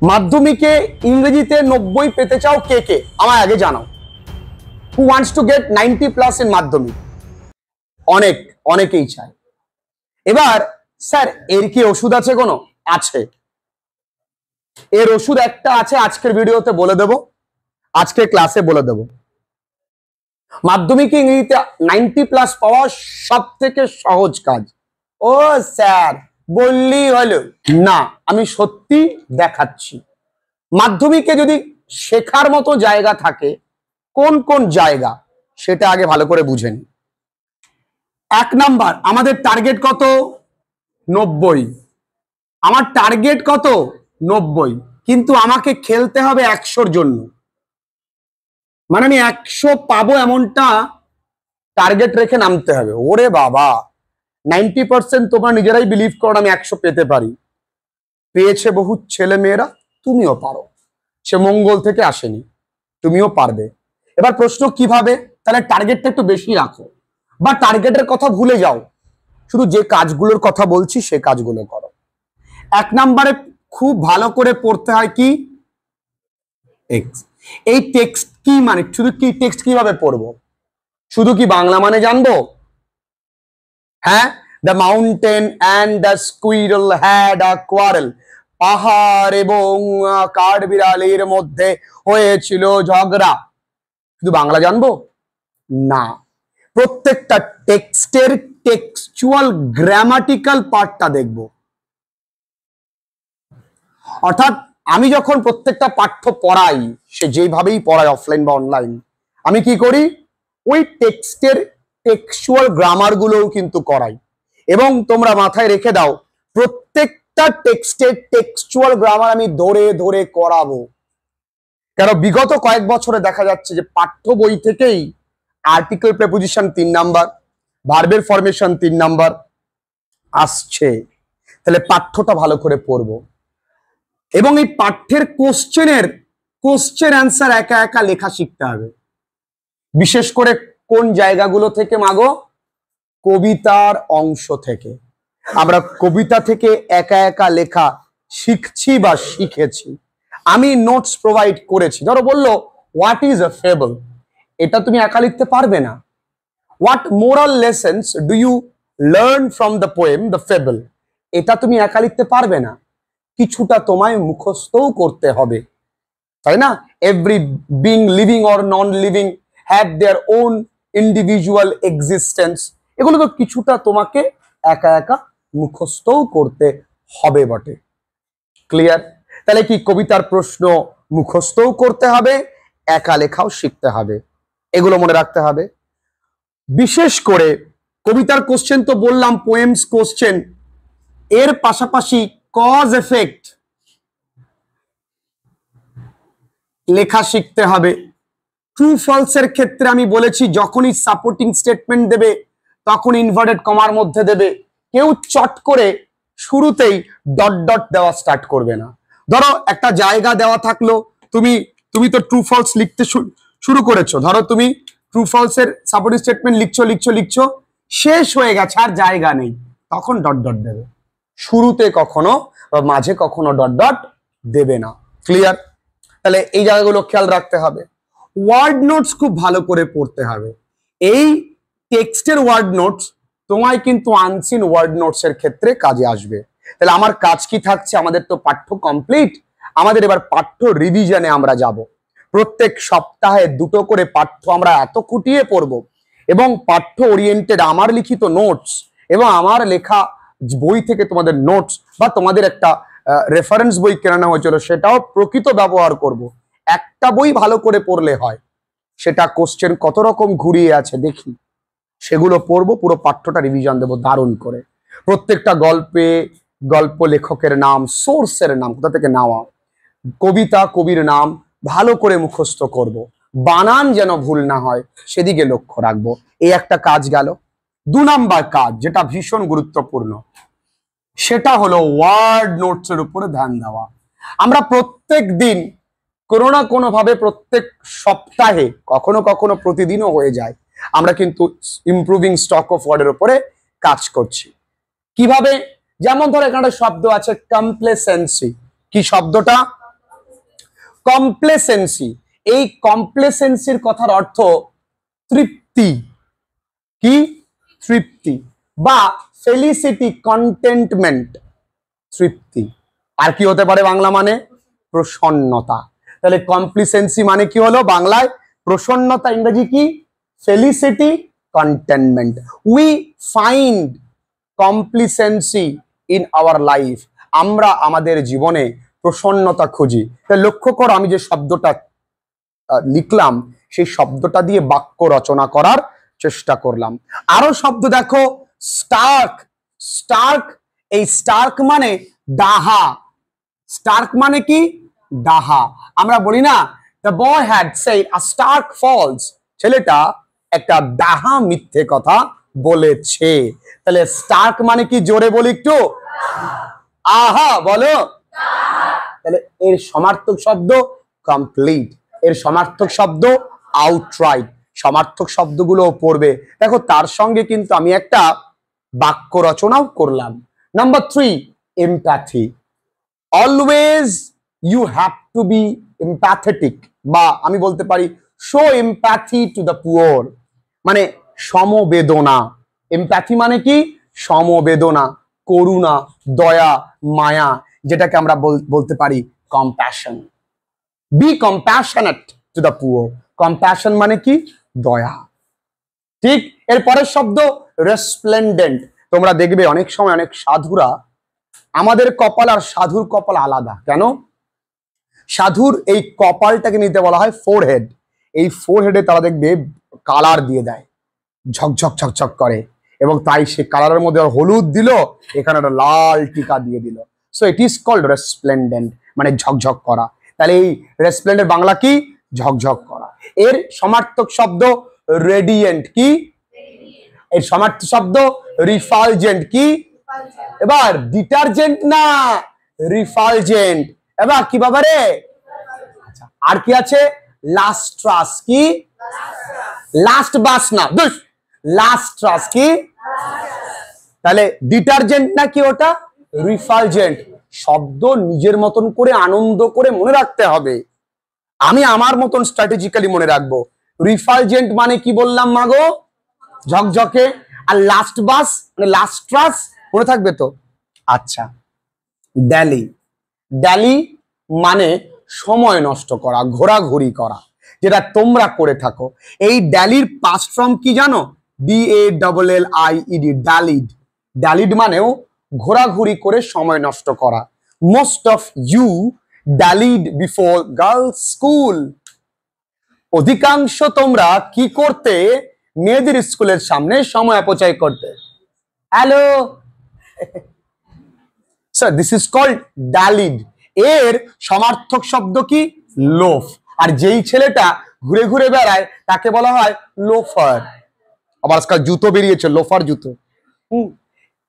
মাধ্যমিকে ইংরেজিতে 90 পেতে চাও কে কে আমায় আগে জানাও। Who wants to get 90+ in মাধ্যমিক? অনেকেই চায়। এবার স্যার এর কি ওষুধ আছে? কোনো আছে, এর ওষুধ একটা আছে, আজকের ভিডিওতে বলে দেব, আজকের ক্লাসে বলে দেব। মাধ্যমিকে ইংরেজিতে 90+ পাওয়া সব থেকে সহজ কাজ। ও স্যার বললি হলো না, আমি সত্যি দেখাচ্ছি। মাধ্যমিকে যদি শেখার মতো জায়গা থাকে, কোন কোন জায়গা সেটা আগে ভালো করে বুঝেন। 1 নাম্বার, আমাদের টার্গেট কত? 90। আমার টার্গেট কত? 90, কিন্তু আমাকে খেলতে হবে 100-র জন্য। মানে আমি 100 পাবো এমনটা টার্গেট রেখে নামতে হবে। ওরে বাবা, 90% তোমরা নিজেরাই বিলিভ করো আমি 100 পেতে পারি। পেয়েছে বহু ছেলে মেয়েরা, তুমিও পারো। সে মঙ্গল থেকে আসেনি, তুমিও পারবে। এবার প্রশ্ন কিভাবে? তাহলে টার্গেটটা একটু বেশি রাখো, বা টার্গেটের কথা ভুলে যাও, শুধু যে কাজগুলোর কথা বলছি সে কাজগুলো করো। 1 নম্বরে খুব ভালো করে পড়তে হয় কি? টেক্সট। এই টেক্সট কি মানে? শুধু কি টেক্সট কিভাবে পড়বো? শুধু কি বাংলা মানে জানবো? হ্যাঁ, the mountain and the squirrel had a quarrel. পাহাড় এবং কাঠবিড়ালির মধ্যে হয়েছিল ঝগড়া। শুধু বাংলা জানবো না, প্রত্যেকটা টেক্সটের টেক্সচুয়াল গ্রামাটিক্যাল পার্টটা দেখব। অর্থাৎ আমি যখন প্রত্যেকটা পাঠ্য পড়াই, সে যেভাবেই পড়ায় অফলাইন বা অনলাইন, আমি কি করি? ওই টেক্সটের টেক্সচুয়াল গ্রামার গুলোও কিন্তু করাই। এবং তোমরা মাথায় রেখে দাও, প্রত্যেকটা টেক্সটের টেক্সচুয়াল গ্রামার আমি ধরে ধরে করাবো। কারণ বিগত কয়েক বছরে দেখা যাচ্ছে যে পাঠ্য বই থেকেই আর্টিকেল প্রেপোজিশন 3 নাম্বার, ভার্বের ফরমেশন 3 নাম্বার আসছে। তাহলে পাঠ্যটা ভালো করে পড়বো, এবং এই পাঠ্যের কোশ্চেন অ্যান্সার একা একা লেখা শিখতে হবে। বিশেষ করে কোন জায়গাগুলো থেকে মাগো? কবিতার অংশ থেকে। আমরা কবিতা থেকে একা একা লেখা শিখছি বা শিখেছি। আমি নোটস প্রোভাইড করেছি। ধরো বললো হোয়াট ইজ এ ফেবল, এটা তুমি একা লিখতে পারবে না। What moral lessons do you learn from the poem the fable, এটা তুমি একা লিখতে পারবে না, কিছুটা তোমায় মুখস্থও করতে হবে, তাই না? Every being living or non living have their own individual existence, এগুলো তো কিছুটা তোমাকে একা একা মুখস্থও করতে হবে বটে। ক্লিয়ার? তাহলে কি কবিতার প্রশ্ন মুখস্থও করতে হবে, একা লেখাও শিখতে হবে, এগুলো মনে রাখতে হবে। বিশেষ করে কবিতার কোশ্চেন তো বললাম, পোয়েমস কোশ্চেন, এর পাশাপাশি কজ এফেক্ট লেখা শিখতে হবে। ট্রু ফলসের ক্ষেত্রে আমি বলেছি যখনই সাপোর্টিং স্টেটমেন্ট দেবে তখন ইনভার্টেড কমার মধ্যে দেবে। কেউ চট করে শুরুতেই ডট ডট দেওয়া স্টার্ট করবে না। ধরো একটা জায়গা দেওয়া থাকলো, তুমি তো ট্রু ফলস লিখতে শুরু করেছো, ধরো তুমি ট্রু ফলসের সাপোর্টিং স্টেটমেন্ট লিখছো, শেষ হয়ে গেছে, আর জায়গা নেই, তখন ডট ডট দেবে। শুরুতে কখনো বা মাঝে কখনো ডট ডট দেবে না। ক্লিয়ার? তাহলে এই জায়গাগুলো খেয়াল রাখতে হবে। ওয়ার্ড নোটস খুব ভালো করে পড়তে হবে। এই টেক্সটের ওয়ার্ড নোটস তোমায় কিন্তু আনসিন ওয়ার্ড নোটস এর ক্ষেত্রে কাজে আসবে। তাহলে আমার কাজ কি থাকছে? আমাদের তো পাঠ্য কমপ্লিট, আমাদের এবার পাঠ্য রিভিশনে আমরা যাব। প্রত্যেক সপ্তাহে 2টো করে পাঠ্য আমরা এত খুঁটিয়ে পড়ব, এবং পাঠ্য ওরিয়েন্টেড আমার লিখিত নোটস এবং আমার লেখা বই থেকে তোমাদের নোটস বা তোমাদের একটা রেফারেন্স বই কেনা হয়েছিল, সেটাও প্রকৃত ব্যবহার করব। একটা বই ভালো করে পড়লে হয়, সেটা কোশ্চেন কত রকম ঘুরিয়ে আছে দেখি, সেগুলো পড়বো, পুরো পাঠ্যটা রিভিশন দেবো দারুণ করে। প্রত্যেকটা গল্প লেখকের নাম, সোর্সের নাম, কোথা থেকে নেওয়া, কবিতা কবির নাম ভালো করে মুখস্থ করব, বানান যেন ভুল না হয় সেদিকে লক্ষ্য রাখবো। এই একটা কাজ গেল। 2 নাম্বার কাজ যেটা ভীষণ গুরুত্বপূর্ণ, সেটা হলো ওয়ার্ড নোটস এর উপরে ধ্যান দেওয়া। আমরা প্রত্যেক দিন কোনো না কোনো ভাবে, প্রত্যেক সপ্তাহে, কখনো কখনো প্রতিদিনও হয়ে যায়, আমরা কিন্তু ইমপ্রুভিং স্টক অফ ওয়ার্ডের উপরে কাজ করছি। কিভাবে? যেমন ধরো এখানে শব্দ আছে কমপ্লেসেন্সি। কি শব্দটা? কমপ্লেসেন্সি, এই কমপ্লেসেন্সির কথার অর্থ তৃপ্তি, কি তৃপ্তি, বা ফেলিসিটি, কন্টেন্টমেন্ট, তৃপ্তি। আর কি হতে পারে বাংলা মানে প্রসন্নতা। তাহলে কমপ্লিসেন্সি মানে কি হলো বাংলায় প্রসন্নতা, ইংরেজি কি felicity, contentment. We find complacency in our life, আমরা আমাদের জীবনে প্রসন্নতা খুঁজি। তাহলে লক্ষ্য করো আমি যে শব্দটা লিখলাম সেই শব্দটা দিয়ে বাক্য রচনা করার চেষ্টা করলাম। আরো শব্দ দেখো, স্টার্ক, স্টার্ক, এই স্টার্ক মানে ডাহা, স্টার্ক মানে কি ডাহা। আমরা বলি না the boy had said a stark false, ছেলেটা একটা ডাহা মিথ্যে কথা বলেছে। তাহলে স্টার্ক মানে কি জোরে বলি একটু, আহা বলো। তাহলে এর সমার্থক শব্দ কমপ্লিট, এর সমার্থক শব্দ আউটরাইট, সমার্থক শব্দগুলো পড়বে। দেখো তার সঙ্গে কিন্তু আমি একটা বাক্য রচনাও করলাম। Number 3, empathy. Always you have to be empathetic, বা আমি বলতে পারি show empathy to the poor, মানে সমবেদনা। এমপ্যাথি মানে কি সমবেদনা, করুণা, দয়া, মায়া, যেটাকে আমরা বলতে পারি compassion. Be compassionate to the poor, compassion মানে কি দয়া। ঠিক, এর পরের শব্দ রেসপ্লেন্ডেন্ট। তোমরা দেখবে অনেক সময় অনেক সাধুরা, আমাদের কপাল আর সাধুর কপাল আলাদা। কেন? সাধুর এই কপালটাকে নিতে বলা হয় ফোরহেড, এই ফোরহেডে তারা দেখবে কালার দিয়ে দেয়, ঝকঝক ঝকঝক করে, এবং তাই সে কালারের মধ্যে হলুদ দিল, এখানে একটা লাল টিকা দিয়ে দিল। সো ইট ইজ কল্ড রেসপ্লেন্ডেন্ট, মানে ঝকঝক করা। তাহলে এই রেসপ্লেন্ডেন্ট বাংলা কি ঝকঝক করা। এর সমার্থক শব্দ রেডিয়েন্ট, কি এর সমার্থক শব্দ রিফালজেন্ট, কি এবার ডিটারজেন্ট না রিফালজেন্ট। এবার কি বাবা রে, আচ্ছা আর কি আছে, লাস্ট্রাস, কি লাস্ট বাস না, লাস্ট্রাস কি, তাহলে ডিটারজেন্ট না কি ওটা রিফালজেন্ট। শব্দ নিজের মতন করে আনন্দ করে মনে রাখতে হবে, আমি আমার মতন স্ট্র্যাটেজিক্যালি মনে রাখবো। রিফালজেন্ট মানে কি বললাম মাগো, ঝকঝকে, আর লাস্ট বাস মানে লাস্ট্রাস, মনে থাকবে তো। আচ্ছা, ড্যালি, ড্যালি মানে সময় নষ্ট করা, ঘোরাঘুরি করা, যেটা তোমরা করে থাকো। এই ড্যালির পাস্ট ফর্ম কি জানো, DALLIED, ড্যালিড। ড্যালিড মানেও ঘোরাঘুরি করে সময় নষ্ট করা। Most of you dallied before girls school, অধিকাংশ তোমরা কি করতে, মেয়েদের স্কুলের সামনে সময় অপচয় করতে। Hello, sir this is called dallied. এর সমার্থক শব্দ কি লোফ, আর যেই ছেলেটা ঘুরে ঘুরে বেড়ায় তাকে বলা হয় লোফার। আবার আজকাল জুতো বেরিয়েছে, লোফার জুতো।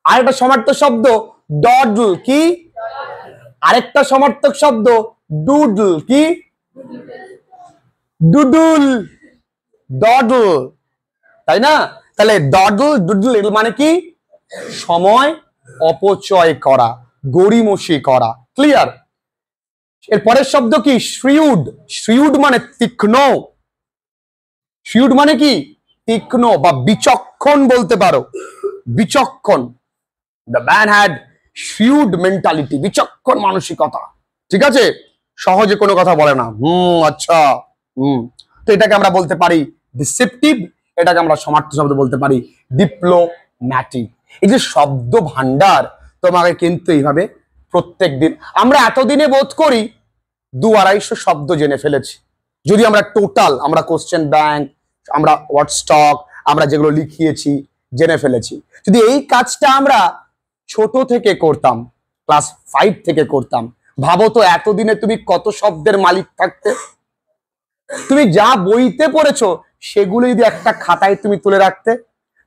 আরেকটা সমার্থক শব্দ ডডল, কি আরেকটা সমার্থক শব্দ ডুডল, কি ডুডুল, ডডল, তাই না? তাহলে ডডল ডুডল এর মানে কি সময় অপচয় করা, গড়িমসি করা। ক্লিয়ার? এর পরের শব্দ কি শ্রিউড। শ্রিউড মানে তীক্ষ্ণ, শ্রিউড মানে কি তীক্ষ্ণ বা বিচক্ষণ বলতে পারো, বিচক্ষণ। দ্য ম্যান হ্যাড শ্রিউড মেন্টালিটি, বিচক্ষণ মানসিকতা। ঠিক আছে, সহজে কোনো কথা বলে না। আচ্ছা, তো এটাকে আমরা বলতে পারি ডিসেপটিভ, এটাকে আমরা সমার্থক শব্দ বলতে পারি ডিপ্লোম্যাটিক। এই যে শব্দ ভান্ডার তোমাকে কিন্তু এইভাবে প্রত্যেক দিন, আমরা এতদিনে বোধ করি 200-250 শব্দ জেনে ফেলেছি। যদি আমরা টোটাল, আমরা কোশ্চেন ব্যাংক, আমরা ওয়ার্ড স্টক, আমরা যেগুলো লিখিয়েছি জেনে ফেলেছি। যদি এই কাজটা আমরা ছোট থেকে করতাম, ক্লাস 5 থেকে করতাম, ভাবো তো এতদিনে তুমি কত শব্দের মালিক থাকতে। তুমি যা বইতে পড়েছো সেগুলো যদি একটা খাতায় তুমি তুলে রাখতে,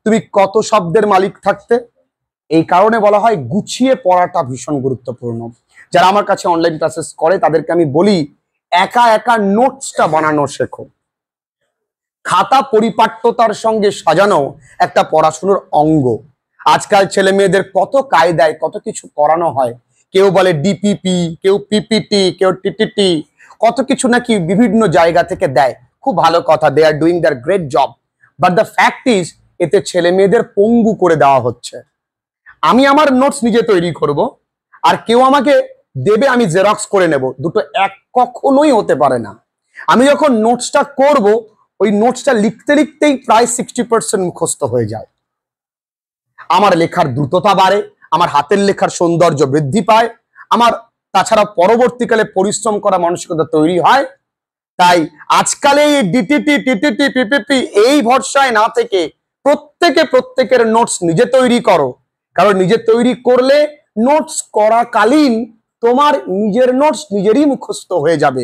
তুমি কত শব্দের মালিক থাকতে। এই কারণে বলা হয় গুছিয়ে পড়াটা ভীষণ গুরুত্বপূর্ণ। যারা আমার কাছে অনলাইন ক্লাসেস করে তাদেরকে আমি বলি একা একা নোটসটা বানানো শেখো। খাতা পরিপাট্যতার সঙ্গে সাজানো একটা পড়াশোনার অঙ্গ। আজকাল ছেলে মেয়েদের কত কায়দায় কত কিছু করানো হয়, কেউ বলে ডিপিপি, কেউ পিপিটি, কেউ টিটিটি, কত কিছু নাকি বিভিন্ন জায়গা থেকে দেয়, খুব ভালো কথা, they are doing their great job, but the fact is এতে ছেলে মেয়েদের পঙ্গু করে দেওয়া হচ্ছে। আমি আমার নোটস নিজে তৈরি করব, আর কেউ আমাকে দেবে, আমি জেরক্স করে নেব, দুটো এক কখনোই হতে পারে না। আমি যখন নোটসটা করব, ওই নোটসটা লিখতে লিখতেই প্রায় 60% মুখস্থ হয়ে যায়। আমার লেখার দ্রুততা বাড়ে, আমার হাতের লেখার সৌন্দর্য বৃদ্ধি পায়, আমার তাছাড়া পরবর্তীকালে পরিশ্রম করা মানসিকতা তৈরি হয়। তাই আজকালে এই ডিটিটি টিটিটি পিপিপি এই ভরসায় না থেকে প্রত্যেকের নোটস নিজে তৈরি করো, কারণ নিজে তৈরি করলে নোটস করাকালীন তোমার নিজের নোটস নিজেরই মুখস্থ হয়ে যাবে,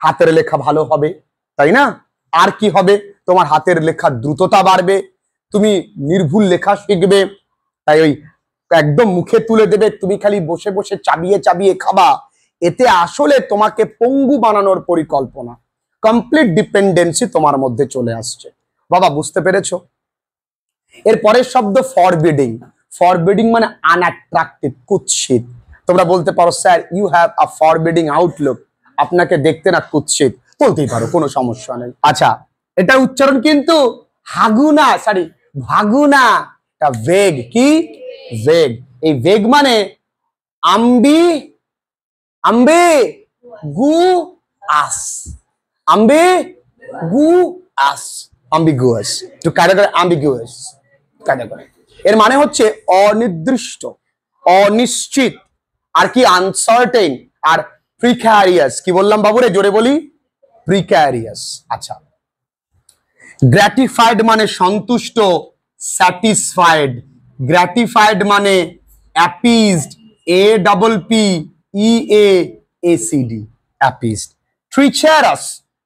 হাতের লেখা ভালো হবে, তাই না? আর কি হবে, তোমার হাতের লেখার দ্রুততা বাড়বে, তুমি নির্ভুল লেখা শিখবে। তাই ওই একদম মুখে তুলে দেবে, তুমি খালি বসে বসে চাবিয়ে চাবিয়ে খাবা, এতে আসলে তোমাকে পঙ্গু বানানোর পরিকল্পনা, কমপ্লিট ডিপেন্ডেন্সি তোমার মধ্যে চলে আসছে। বাবা বুঝতে পেরেছো? এর পরের শব্দ ফরবিডিং। ফরবিডিং মানে আনঅ্যাট্রাক্টিভ, কুৎসিত। তোমরা বলতে পারো sir you have a forbidding outlook, আপনাকে দেখতে না কুৎসিত, বলতেই পারো, কোনো সমস্যা নেই। আচ্ছা, এটা উচ্চারণ কিন্তু হাগুনা, সরি ভাগুনা, এটা ভেগ। কি ভেগ? এই ভেগ মানে আম্বি আম্বে গু আস, ambiguous, ambiguous, to category ambiguous category. এর মানে হচ্ছে অনির্দিষ্ট, অনিশ্চিত, আর কি আনসার্টেন, আর প্রিক্যারিয়াস। কি বললাম বাবুরে, জোরে বলি, প্রিক্যারিয়াস। আচ্ছা, গ্র্যাটিফাইড মানে সন্তুষ্ট, স্যাটিসফাইড। গ্র্যাটিফাইড মানে appeased, A double P E A A C D, appeased. Treacherous,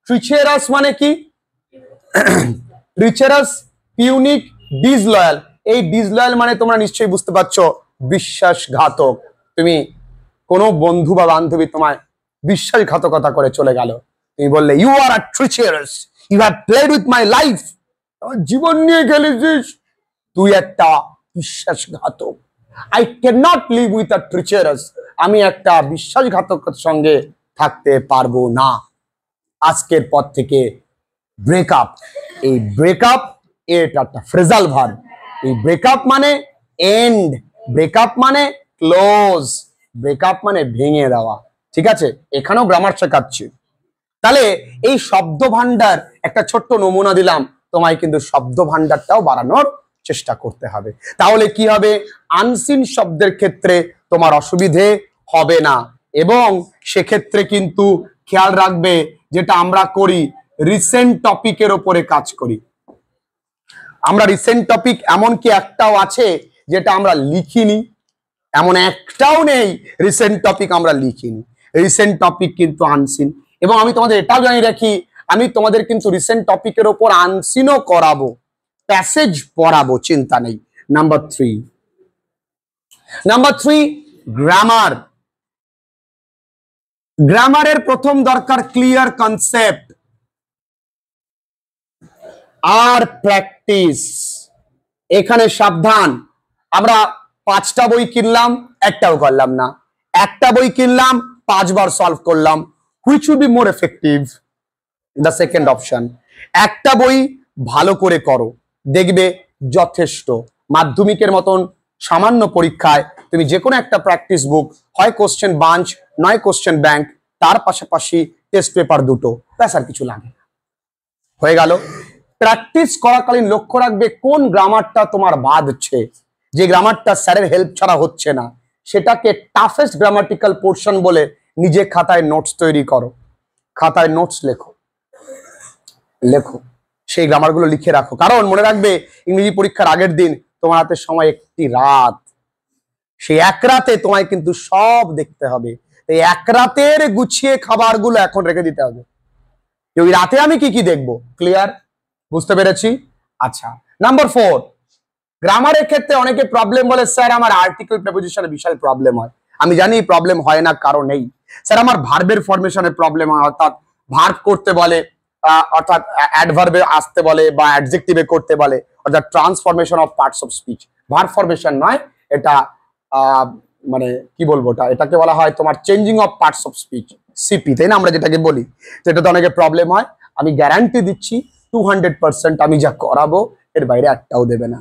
treacherous মানে কি? Treacherous, punic, disloyal. এই ডিসলয়াল মানে তোমরা নিশ্চয়ই বুঝতে পারছো, বিশ্বাসঘাতক। তুমি কোনো বন্ধু বা বান্ধবী তোমায় বিশ্বাসঘাতকতা করে চলে গেল, তুমি বললে you are a treacherous, you have played with my life, জীবন নিয়ে খেলেছিস, তুই একটা বিশ্বাসঘাতক। I can not live with a treacherous, আমি একটা বিশ্বাসঘাতকের সঙ্গে থাকতে পারবো না, আজকের পর থেকে ব্রেকআপ। এই ব্রেকআপ এটা একটা ফ্রেজাল ভার্ব। এই ব্রেকআপ মানে এন্ড, ব্রেকআপ মানে ক্লোজ, ব্রেকআপ মানে ভেঙে দেওয়া। ঠিক আছে, এখানেও গ্রামার শেখাচ্ছি। তাহলে এই শব্দ ভান্ডার একটা ছোট্ট নমুনা দিলাম, তোমায় কিন্তু শব্দ ভান্ডারটাও বাড়ানোর চেষ্টা করতে হবে। তাহলে কি হবে, আনসিন শব্দের ক্ষেত্রে তোমার অসুবিধে হবে না, এবং সেক্ষেত্রে কিন্তু খেয়াল রাখবে, যেটা আমরা করি রিসেন্ট টপিকের ওপরে কাজ করি। আমরা রিসেন্ট টপিক এমনকি একটাও আছে যেটা আমরা লিখিনি, এমন একটাও নেই রিসেন্ট টপিক আমরা লিখিনি। রিসেন্ট টপিক কিন্তু আনসিন। এবং আমি তোমাদের এটাও জানিয়ে রাখি, আমি তোমাদের কিন্তু রিসেন্ট টপিকের ওপর আনসিনও করাবো, প্যাসেজ পড়াবো, চিন্তা নেই। Number 3, grammar. গ্রামারের প্রথম দরকার ক্লিয়ার কনসেপ্ট আর প্র্যাকটিস। এখানে সাবধান, আমরা 5টা বই কিনলাম, একটাও করলাম না, একটা বই কিনলাম 5 বার সলভ করলাম, which will be more effective? The second option. একটা বই ভালো করে করো, দেখবে যথেষ্ট। মাধ্যমিকের মতন সামান্য পরীক্ষায় তুমি যে কোনো একটা প্র্যাকটিস বুক, হয় কোশ্চেন বাঞ্চ নয় কোশ্চেন ব্যাংক, তার পাশাপাশি টেস্ট পেপার দুটো, ব্যাস আর কিছু লাগে, হয়ে গেল। প্র্যাকটিস করাকালীন লক্ষ্য রাখবে কোন গ্রামারটা তোমার বাদছে, যে গ্রামারটা স্যারের হেল্প ছাড়া হচ্ছে না, সেটাকে টাফেস্ট গ্রামাটিক্যাল পোর্শন বলে নিজে খাতায় নোটস তৈরি করো, খাতায় নোটস লেখো, সেই গ্রামারগুলো লিখে রাখো। কারণ মনে রাখবে, ইংরেজি পরীক্ষার আগের দিন তোমার হাতে সময় একটি রাত, সেই এক রাতে তোমায় কিন্তু সব দেখতে হবে। এই এক রাতের গুছিয়ে খাবারগুলো এখন রেখে দিতে হবে, ওই রাতে আমি কি কি দেখবো। ক্লিয়ার? বুঝতে পেরেছি? আচ্ছা, নাম্বার 4, গ্রামারের ক্ষেত্রে অনেকে প্রবলেম বলে, স্যার আমার আর্টিকেল প্রেপোজিশনে বিশাল প্রবলেম হয়। আমি জানি প্রবলেম হয় না, কারণ নেই। স্যার আমার ভার্বের ফরমেশনে প্রবলেম হয়, অর্থাৎ ভার্ব করতে বলে, অর্থাৎ অ্যাডভার্বে আসতে বলে, বা অ্যাডজেক্টিভে করতে বলে, অর্থাৎ transformation of parts of speech. Verb formation নয়, এটা মানে কি বলবো, এটাকে বলা হয় তোমার changing of parts of speech, CP, তাই না, আমরা যেটাকে বলি। তো এটা তো অনেকে প্রবলেম হয়। আমি গ্যারান্টি দিচ্ছি 200% আমি যা করাবো এর বাইরে একটাও দেবে না।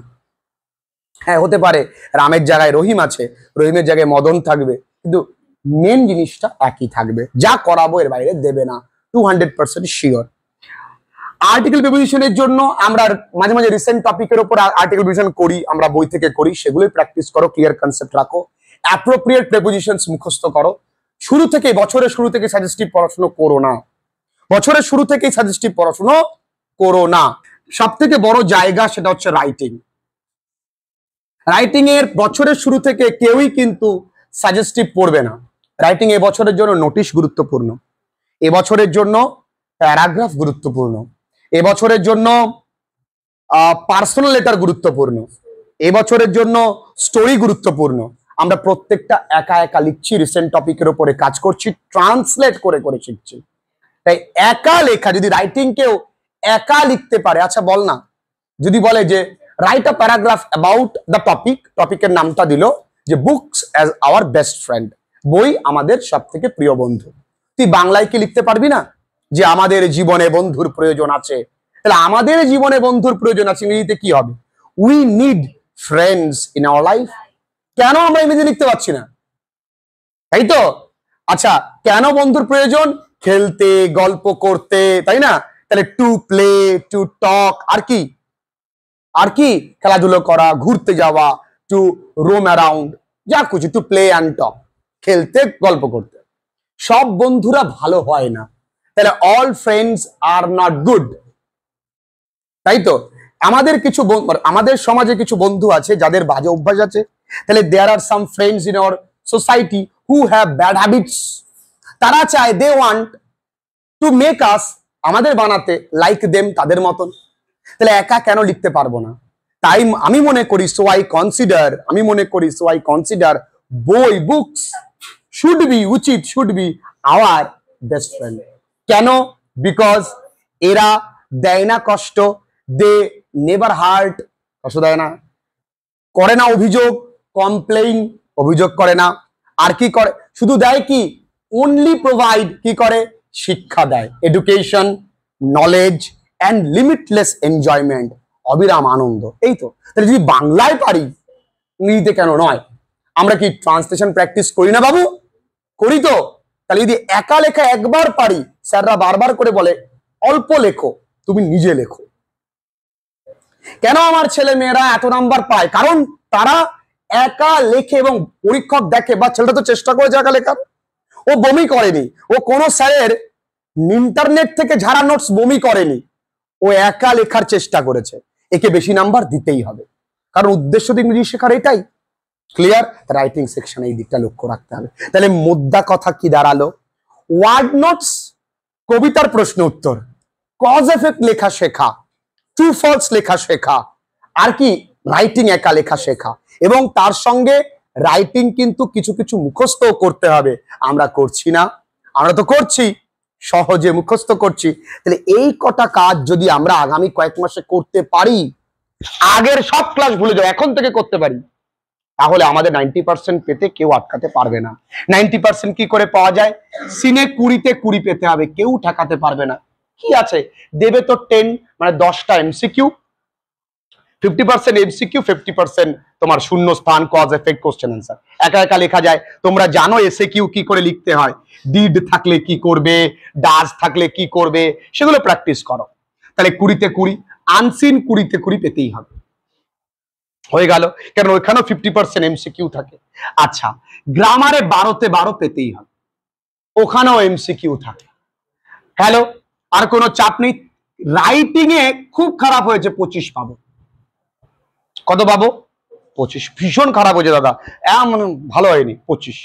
হ্যাঁ, হতে পারে রামের জায়গায় রহিম আছে, রহিমের জায়গায় মদন থাকবে, কিন্তু মেন জিনিসটা একই থাকবে, যা করাবো এর বাইরে দেবে না, 200% শিওর। আর্টিকেল প্রিপোজিশনের জন্য আমরা মাঝে মাঝে রিসেন্ট টপিকের উপর আর্টিকেল প্রিপোজিশন করি, আমরা বই থেকে করি, সেগুলোই প্র্যাকটিস করো, ক্লিয়ার কনসেপ্ট রাখো, অ্যাপ্রোপ্রিয়েট প্রিপোজিশনস মুখস্থ করো। শুরু থেকে, বছরের শুরু থেকে সাজেস্টিভ পড়াশোনা করো না, বছরের শুরু থেকেই সাজেস্টিভ পড়াশোনা করো না। সব থেকে বড় জায়গা সেটা হচ্ছে রাইটিং। রাইটিং এর বছরের শুরু থেকে কেউই কিন্তু সাজেস্টিভ পড়বে না। রাইটিং এবছরের জন্য নোটিশ গুরুত্বপূর্ণ, এবছরের জন্য প্যারাগ্রাফ গুরুত্বপূর্ণ, এবছরের জন্য পার্সোনাল লেটার গুরুত্বপূর্ণ, এবছরের জন্য স্টোরি গুরুত্বপূর্ণ। আমরা প্রত্যেকটা একা একা লিখছি, রিসেন্ট টপিকের উপরে কাজ করছি, ট্রান্সলেট করে করে শিখছি। তাই একা লেখা, যদি রাইটিং কেউ একা লিখতে পারে, আচ্ছা বল না, যদি বলে যে write a paragraph about the topic, টপিকের নামটা দিল যে books as our best friend, বই আমাদের সব থেকে প্রিয় বন্ধু, তুই বাংলায় কি লিখতে পারবি না যে আমাদের জীবনে বন্ধুর প্রয়োজন আছে? তাহলে আমাদের জীবনে বন্ধুর প্রয়োজন আছে ইংরেজিতে কি হবে? We need friends in our life. কেন আমরা ইংরেজি লিখতে পারছি না? তাই তো। আচ্ছা, কেন বন্ধুর প্রয়োজন? খেলতে, গল্প করতে, তাই না? তাহলে টু প্লে, টু টক, আর কি, আর কি, খেলাধুলো করা, ঘুরতে যাওয়া, টু রোম অ্যারাউন্ড, যা কিছু, টু প্লে অ্যান্ড টক, খেলতে, গল্প করতে। সব বন্ধুরা ভালো হয় না, তাহলে all friends are not good, তাই তো। আমাদের কিছু আমাদের সমাজে কিছু বন্ধু আছে যাদের বাজে অভ্যাস আছে, তাহলে there are some friends in our society who have bad habits. তারা চায়, they want to make us, আমাদের বানাতে লাইক দেম, তাদের মতন। তাহলে একা কেন লিখতে পারবো না? তাই আমি মনে করি, সো আই কনসিডার বই, বুকস শুড বি, উচিত, should be our best friend. কেন? বিকজ এরা দেয় না কষ্ট, দে নেভার হার্ট, কষ্ট দেয় না, করে না অভিযোগ, কমপ্লেইন, অভিযোগ করে না। আর কি করে? শুধু দেয় কি, অনলি প্রোভাইড, কি করে? শিক্ষা দেয়, education, knowledge and limitless enjoyment, অবিরাম আনন্দ। এই তো। তাহলে যদি বাংলায় পারি, ইংরেজিতে কেন নয়? আমরা কি ট্রান্সলেশন প্র্যাকটিস করি না বাবু? করি তো। তাহলে যদি একা লেখা একবার পারি, স্যাররা বারবার করে বলে অল্প লেখো, তুমি নিজে লেখো। কেন আমার ছেলে মেয়েরা এত নাম্বার পায়? কারণ তারা একা লেখে এবং পরীক্ষক দেখে, বা ছেলেটা তো চেষ্টা করেছে একা লেখার, ও বমি করেনি, ও কোনো স্যারের ইন্টারনেট থেকে ঝাড়া নোটস বমি করেনি, ও একা লেখার চেষ্টা করেছে, একে বেশি নাম্বার দিতেই হবে, কারণ উদ্দেশ্য তো ইংরেজি শেখার এটাই। ক্লিয়ার? রাইটিং সেকশনে এই দিকটা লক্ষ্য রাখতে হবে। তাহলে মোদ্দা কথা কি দাঁড়ালো? ওয়ার্ড নোটস, কবিতার প্রশ্ন উত্তর, কজ এফেক্ট লেখা শেখা, ট্রু ফলস লেখা শেখা, আর কি, রাইটিং একা লেখা শেখা, এবং তার সঙ্গে রাইটিং কিন্তু কিছু কিছু মুখস্থ করতে হবে। আমরা করছি না? আমরা তো করছি, সহজে মুখস্থ করছি। তাহলে এই কটা কাজ যদি আমরা আগামী কয়েক মাসে করতে পারি, আগের সব ক্লাস ভুলে যাও, এখন থেকে করতে পারি, তাহলে আমাদের 90% পেতে কেউ আটকাতে পারবে না। 90% কি করে পাওয়া যায়? সিনে 20-তে 20 পেতে হবে, কেউ ঠেকাতে পারবে না। কি আছে, দেবে তো 10, মানে 10টা এমসিকিউ, 50% এমসিকিউ, 50% তোমার শূন্য স্থান, কজ এফেক্ট, কোশ্চেন অ্যান্সার। একা একা লেখা যায়। তোমরা জানো এসে কিউ কি করে লিখতে হয়, ডিড থাকলে কি করবে, ডাজ থাকলে কি করবে, সেগুলো প্র্যাকটিস করো। তাহলে 20-তে 20, আনসিন 20-তে 20 পেতেই হবে। হয়ে গেল, কারণ ওইখানেও 50% এমসিকিউ থাকে। আচ্ছা, গ্রামারে 12-তে 12 পেতেই হবে, ওখানেও এমসিকিউ থাকে। হ্যালো, আর কোনো চাপ নেই। রাইটিং এ খুব খারাপ হয়েছে, 25 পাবো। কত পাবো? 25। ভীষণ খারাপ হয়েছে দাদা, এমন ভালো হয়নি, 25।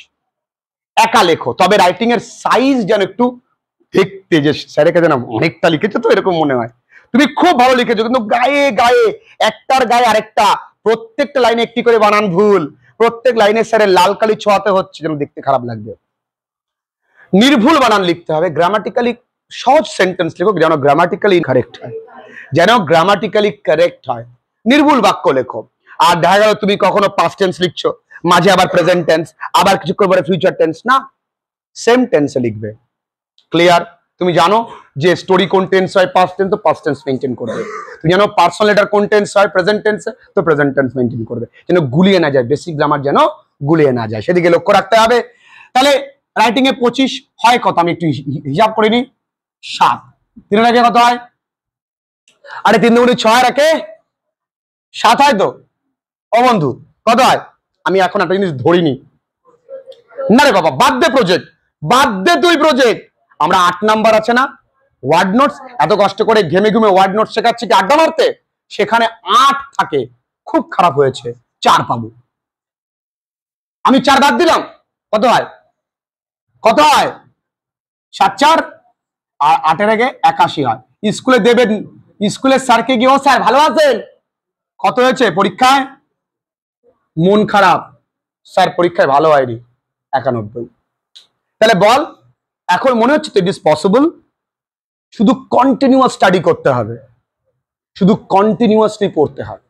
একা লেখো, তবে রাইটিং এর সাইজ যেন একটু দেখতে, যে স্যারের কাছে না অনেকটা লিখেছো তো এরকম মনে হয়। তুমি খুব ভালো লিখেছো, কিন্তু গায়ে গায়ে, একটার গায়ে আরেকটা, প্রত্যেকটা লাইনে একটি করে বানান ভুল, প্রত্যেক লাইনে স্যারের লাল কালি ছোঁয়াতে হচ্ছে, যেন দেখতে খারাপ লাগবে। নির্ভুল বানান লিখতে হবে। গ্রামাটিক্যালি সহজ সেন্টেন্স লেখো, যেন গ্রামাটিক্যালি কারেক্ট হয়, যেন গ্রামাটিক্যালি কারেক্ট হয়। নির্ভুল বাক্য লেখো। আর দেখা গেল তুমি কখনো পাস্ট টেন্স লিখছো, মাঝে আবার প্রেজেন্ট টেন্স, আবার কিছুক্ষণ পরে ফিউচার টেন্স না, সেম টেন্সে লিখবে। ক্লিয়ার? তুমি জানো যে স্টোরি কোন টেন্স হয় পাস্ট টেন্স, তো পাস্ট টেন্স মেইনটেইন করবে। তুমি জানো পার্সোনাল লেটার কোন টেন্স হয় প্রেজেন্ট টেন্সে, তো প্রেজেন্ট টেন্স মেইনটেইন করবে, যেন গুলিয়ে না যায়, বেসিক গ্রামার যেন গুলিয়ে না যায়, সেদিকে লক্ষ্য রাখতে হবে। তাহলে রাইটিং এ 25 হয় কত, আমি একটু হিসাব করে নি। 7 3 রাখে কত হয়? আরে 3 দুগুণে 6 রাখে 7 হয় তো। ও বন্ধু কত হয়? আমি এখন একটা জিনিস ধরিনি না রে বাবা, বাদ দে প্রজেক্ট, বাদ দে তুই প্রজেক্ট। আমরা 8 নাম্বার আছে না ওয়ার্ড নোটস, এত কষ্ট করে ঘেমে ঘুমে ওয়ার্ড নোটস শেখাচ্ছি কি আড্ডা মারতে? সেখানে 8 থাকে, খুব খারাপ হয়েছে, 4 পাবো। আমি 4 বাদ দিলাম, কত হয়? কত হয়? 7 4 আর 8 এর আগে 81 হয়। স্কুলে দেবেন, স্কুলের স্যারকে গিয়ে, ও স্যার ভালো আছেন, কত হয়েছে পরীক্ষায়? মন খারাপ, স্যার পরীক্ষায় ভালো হয়নি, 91। তাহলে বল, এখন মনে হচ্ছে তো ইট ইজ পসিবল। শুধু কন্টিনিউয়াস স্টাডি করতে হবে, শুধু কন্টিনিউয়াসলি পড়তে হবে।